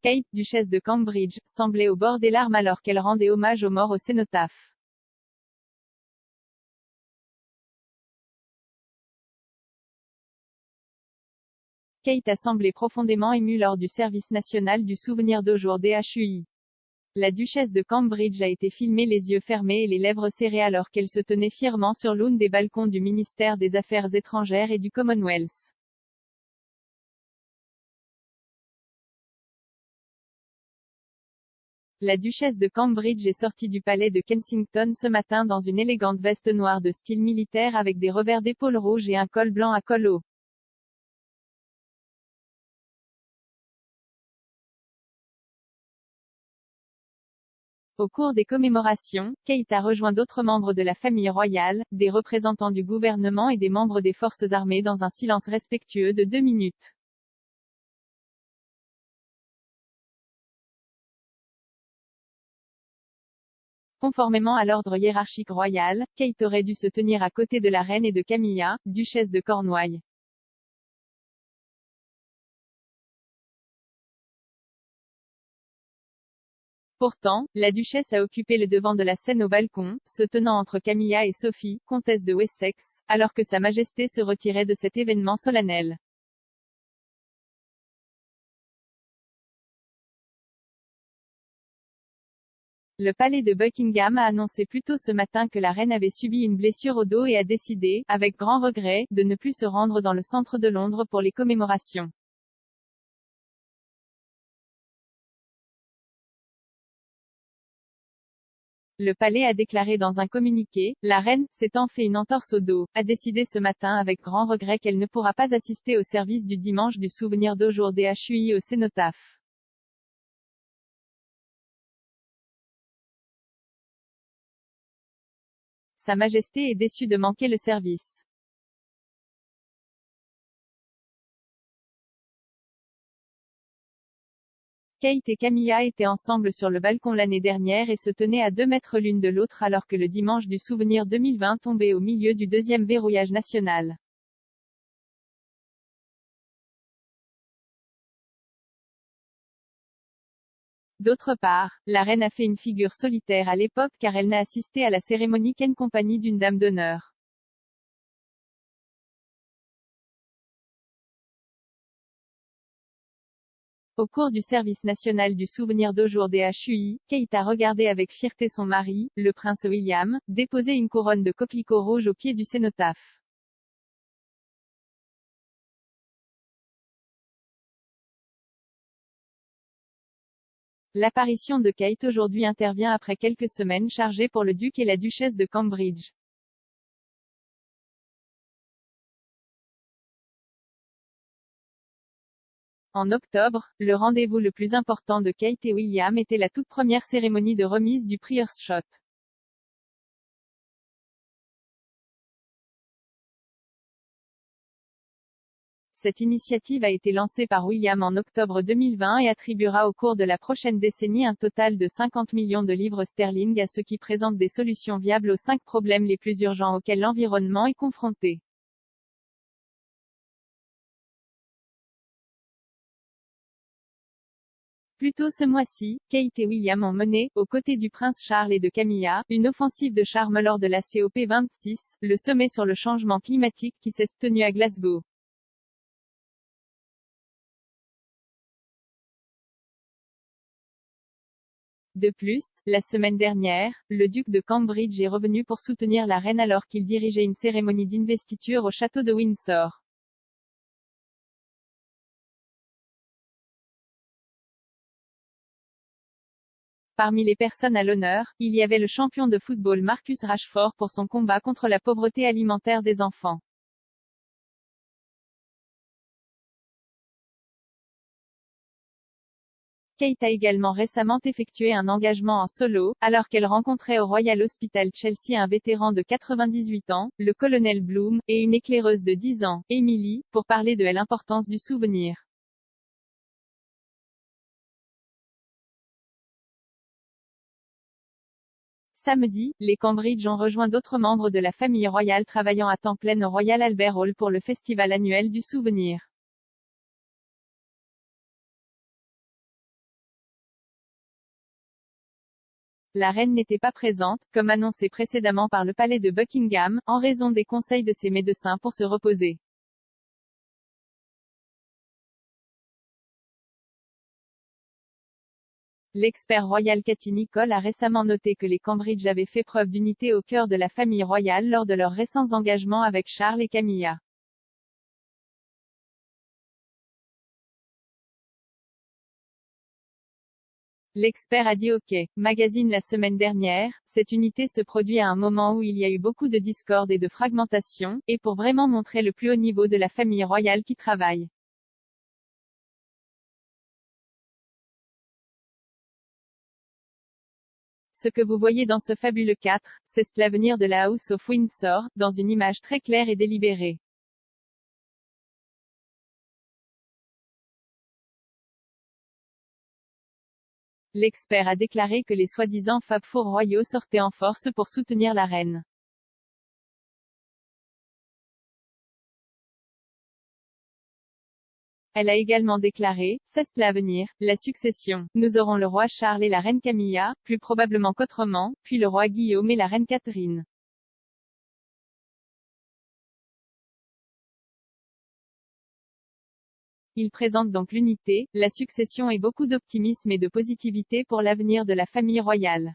Kate, duchesse de Cambridge, semblait au bord des larmes alors qu'elle rendait hommage aux morts au cénotaphe. Kate a semblé profondément émue lors du service national du souvenir d'aujourd'hui. La duchesse de Cambridge a été filmée les yeux fermés et les lèvres serrées alors qu'elle se tenait fièrement sur l'une des balcons du ministère des Affaires étrangères et du Commonwealth. La duchesse de Cambridge est sortie du palais de Kensington ce matin dans une élégante veste noire de style militaire avec des revers d'épaule rouges et un col blanc à col haut. Au cours des commémorations, Kate a rejoint d'autres membres de la famille royale, des représentants du gouvernement et des membres des forces armées dans un silence respectueux de 2 minutes. Conformément à l'ordre hiérarchique royal, Kate aurait dû se tenir à côté de la reine et de Camilla, duchesse de Cornouailles. Pourtant, la duchesse a occupé le devant de la scène au balcon, se tenant entre Camilla et Sophie, comtesse de Wessex, alors que Sa Majesté se retirait de cet événement solennel. Le palais de Buckingham a annoncé plus tôt ce matin que la reine avait subi une blessure au dos et a décidé, avec grand regret, de ne plus se rendre dans le centre de Londres pour les commémorations. Le palais a déclaré dans un communiqué, la reine, s'étant fait une entorse au dos, a décidé ce matin avec grand regret qu'elle ne pourra pas assister au service du dimanche du souvenir d'aujourd'hui au cénotaphe. Sa Majesté est déçue de manquer le service. Kate et Camilla étaient ensemble sur le balcon l'année dernière et se tenaient à 2 mètres l'une de l'autre alors que le dimanche du souvenir 2020 tombait au milieu du deuxième verrouillage national. D'autre part, la reine a fait une figure solitaire à l'époque car elle n'a assisté à la cérémonie qu'en compagnie d'une dame d'honneur. Au cours du service national du souvenir d'aujourd'hui, Kate a regardé avec fierté son mari, le prince William, déposer une couronne de coquelicots rouges au pied du cénotaphe. L'apparition de Kate aujourd'hui intervient après quelques semaines chargées pour le duc et la duchesse de Cambridge. En octobre, le rendez-vous le plus important de Kate et William était la toute première cérémonie de remise du Prix Earthshot. Cette initiative a été lancée par William en octobre 2020 et attribuera au cours de la prochaine décennie un total de 50 millions de livres sterling à ceux qui présentent des solutions viables aux 5 problèmes les plus urgents auxquels l'environnement est confronté. Plus tôt ce mois-ci, Kate et William ont mené, aux côtés du prince Charles et de Camilla, une offensive de charme lors de la COP26, le sommet sur le changement climatique qui s'est tenu à Glasgow. De plus, la semaine dernière, le duc de Cambridge est revenu pour soutenir la reine alors qu'il dirigeait une cérémonie d'investiture au château de Windsor. Parmi les personnes à l'honneur, il y avait le champion de football Marcus Rashford pour son combat contre la pauvreté alimentaire des enfants. Kate a également récemment effectué un engagement en solo, alors qu'elle rencontrait au Royal Hospital Chelsea un vétéran de 98 ans, le colonel Bloom, et une éclaireuse de 10 ans, Emily, pour parler de l'importance du souvenir. Samedi, les Cambridge ont rejoint d'autres membres de la famille royale travaillant à temps plein au Royal Albert Hall pour le festival annuel du souvenir. La reine n'était pas présente, comme annoncé précédemment par le palais de Buckingham, en raison des conseils de ses médecins pour se reposer. L'expert royal Cathy Nicholl a récemment noté que les Cambridge avaient fait preuve d'unité au cœur de la famille royale lors de leurs récents engagements avec Charles et Camilla. L'expert a dit au Magazine la semaine dernière, cette unité se produit à un moment où il y a eu beaucoup de discorde et de fragmentation, et pour vraiment montrer le plus haut niveau de la famille royale qui travaille. Ce que vous voyez dans ce fabuleux 4, c'est l'avenir de la House of Windsor, dans une image très claire et délibérée. L'expert a déclaré que les soi-disant Fab Four royaux sortaient en force pour soutenir la reine. Elle a également déclaré, c'est l'avenir, la succession. Nous aurons le roi Charles et la reine Camilla, plus probablement qu'autrement, puis le roi Guillaume et la reine Catherine. Il présente donc l'unité, la succession et beaucoup d'optimisme et de positivité pour l'avenir de la famille royale.